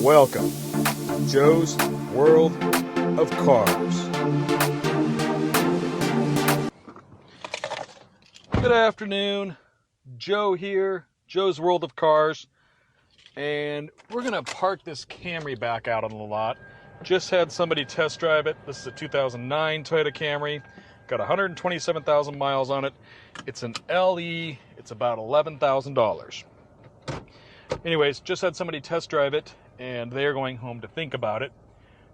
Welcome to Joe's World of Cars. Good afternoon, Joe here, Joe's World of Cars, and we're going to park this Camry back out on the lot. Just had somebody test drive it. This is a 2009 Toyota Camry. Got 127,000 miles on it. It's an LE. It's about $11,000. Anyways, just had somebody test drive it, and they're going home to think about it.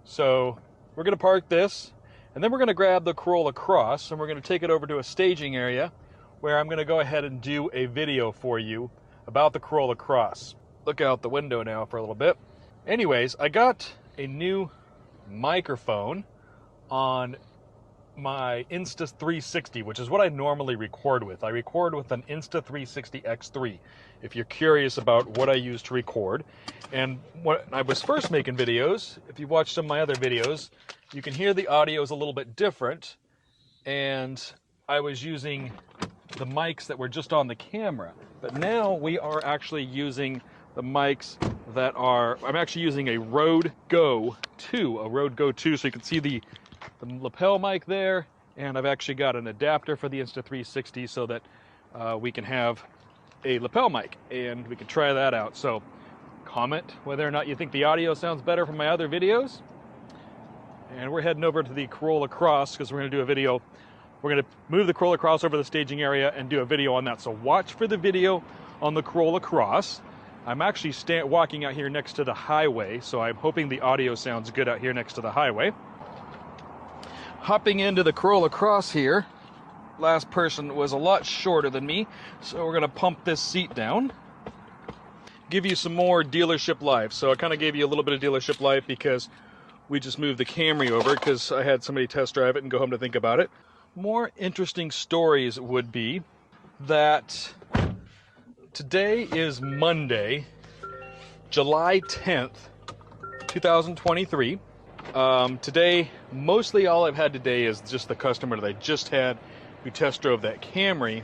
So we're going to park this, and then we're going to grab the Corolla Cross, and we're going to take it over to a staging area where I'm going to go ahead and do a video for you about the Corolla Cross. Look out the window now for a little bit. Anyways, I got a new microphone on my Insta360, which is what I normally record with. I record with an Insta360 X3, if you're curious about what I use to record. And when I was first making videos, if you watched some of my other videos, you can hear the audio is a little bit different, and I was using the mics that were just on the camera. But now we are actually using the mics that are, I'm actually using a Rode Go 2, so you can see the lapel mic there, and I've actually got an adapter for the Insta360 so that we can have a lapel mic, and we can try that out. So comment whether or not you think the audio sounds better from my other videos. And we're heading over to the Corolla Cross because we're going to do a video. We're going to move the Corolla Cross over to the staging area and do a video on that. So watch for the video on the Corolla Cross. I'm actually walking out here next to the highway, so I'm hoping the audio sounds good out here next to the highway. Hopping into the Corolla Cross here. Last person was a lot shorter than me, so we're going to pump this seat down. Give you some more dealership life. So I kind of gave you a little bit of dealership life because we just moved the Camry over because I had somebody test drive it and go home to think about it. More interesting stories would be that today is Monday, July 10th, 2023. Today, mostly all I've had today is just the customer that I just had who test drove that Camry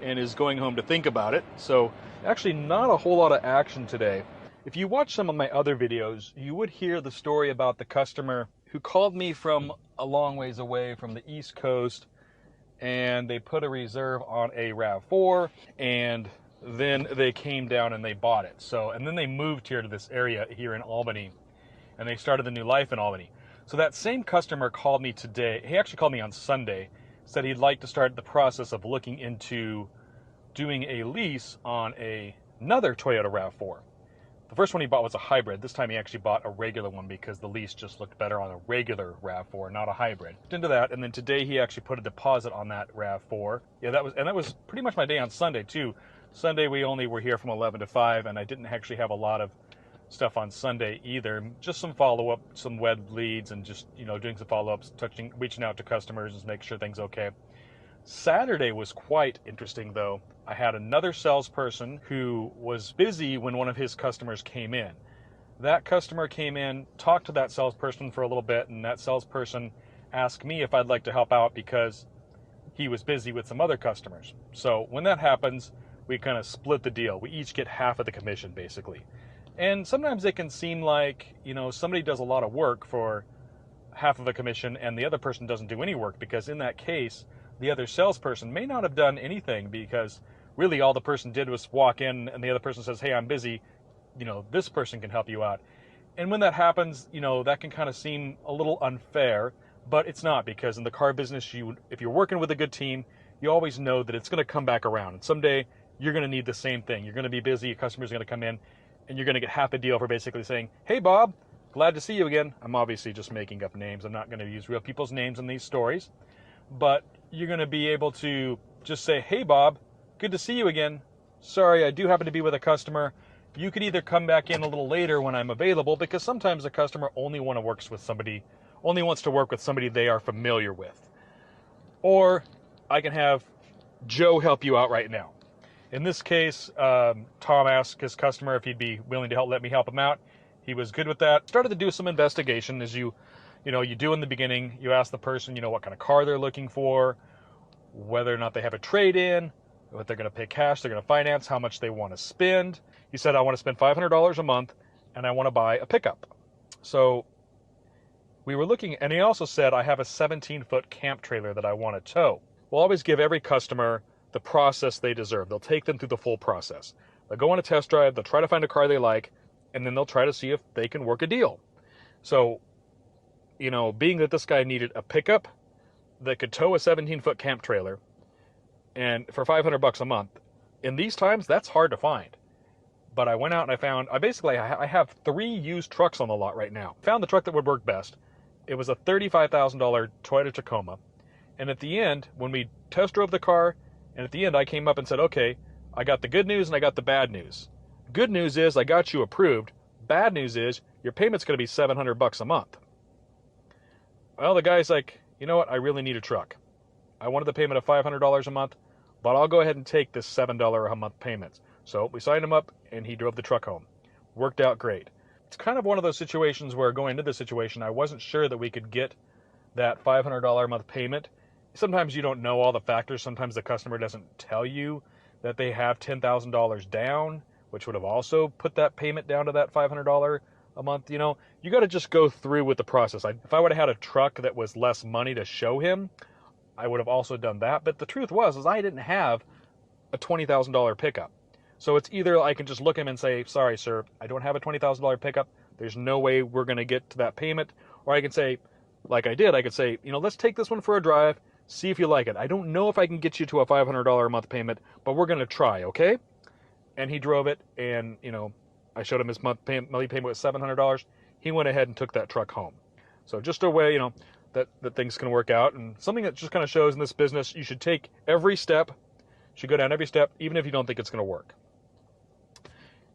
and is going home to think about it. So actually not a whole lot of action today. If you watch some of my other videos, you would hear the story about the customer who called me from a long ways away from the East Coast, and they put a reserve on a RAV4, and then they came down and they bought it. And then they moved here to this area here in Albany, and they started the new life in Albany. So that same customer called me today. He actually called me on Sunday, said he'd like to start the process of looking into doing a lease on another Toyota RAV4. The first one he bought was a hybrid. This time he actually bought a regular one because the lease just looked better on a regular RAV4, not a hybrid. Into that, and then today he actually put a deposit on that RAV4. Yeah, that was pretty much my day on Sunday too. Sunday we only were here from 11 to 5, and I didn't actually have a lot of stuff on Sunday either. Just some follow-up, some web leads, and just, doing some follow-ups, reaching out to customers and making sure things okay. Saturday was quite interesting though. I had another salesperson who was busy when one of his customers came in. That customer came in, talked to that salesperson for a little bit, and that salesperson asked me if I'd like to help out because he was busy with some other customers. So when that happens, we kind of split the deal. We each get half of the commission basically. And sometimes it can seem like, somebody does a lot of work for half of a commission and the other person doesn't do any work, because in that case, the other salesperson may not have done anything because really all the person did was walk in and the other person says, hey, I'm busy, this person can help you out. And when that happens, that can kind of seem a little unfair, but it's not, because in the car business, if you're working with a good team, you always know that it's going to come back around. And someday you're going to need the same thing. You're going to be busy, your customer's going to come in, and you're going to get half a deal for basically saying, hey, Bob, glad to see you again. I'm obviously just making up names. I'm not going to use real people's names in these stories. But you're going to be able to just say, hey, Bob, good to see you again. Sorry, I do happen to be with a customer. You could either come back in a little later when I'm available, because sometimes a customer only wants to work with somebody they are familiar with. Or I can have Joe help you out right now. In this case, Tom asked his customer if he'd be willing to let me help him out. He was good with that. Started to do some investigation, as you do in the beginning. You ask the person, what kind of car they're looking for, whether or not they have a trade-in, what they're going to pay cash, they're going to finance, how much they want to spend. He said, I want to spend $500 a month, and I want to buy a pickup. So we were looking, and he also said, I have a 17-foot camp trailer that I want to tow. We'll always give every customer the process they deserve. They'll take them through the full process. They'll go on a test drive, they'll try to find a car they like, and then they'll try to see if they can work a deal. So, you know, being that this guy needed a pickup that could tow a 17-foot camp trailer, and for $500 a month, in these times, that's hard to find. But I went out and I found, I have 3 used trucks on the lot right now. Found the truck that would work best. It was a $35,000 Toyota Tacoma. And at the end, when we test drove the car, and at the end I came up and said, okay, I got the good news and I got the bad news. Good news is I got you approved. Bad news is your payment's going to be $700 a month. Well, the guy's like, you know what? I really need a truck. I wanted the payment of $500 a month, but I'll go ahead and take this $7 a month payment. So we signed him up and he drove the truck home. Worked out great. It's kind of one of those situations where going into this situation, I wasn't sure that we could get that $500 a month payment. Sometimes you don't know all the factors. Sometimes the customer doesn't tell you that they have $10,000 down, which would have also put that payment down to that $500 a month. You know, you got to just go through with the process. If I would have had a truck that was less money to show him, I would have also done that. But the truth was I didn't have a $20,000 pickup. So it's either I can just look at him and say, sorry, sir, I don't have a $20,000 pickup. There's no way we're going to get to that payment. Or I can say, like I did, I could say, you know, let's take this one for a drive, see if you like it. I don't know if I can get you to a $500 a month payment, but we're going to try, okay? And he drove it, and, you know, I showed him his monthly payment was $700. He went ahead and took that truck home. So just a way, you know, that things can work out. And something that just kind of shows in this business, you should take every step, should go down every step, even if you don't think it's going to work.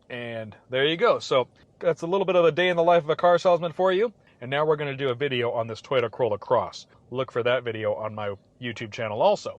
And there you go. So that's a little bit of a day in the life of a car salesman for you. And now we're going to do a video on this Toyota Corolla Cross. Look for that video on my YouTube channel also.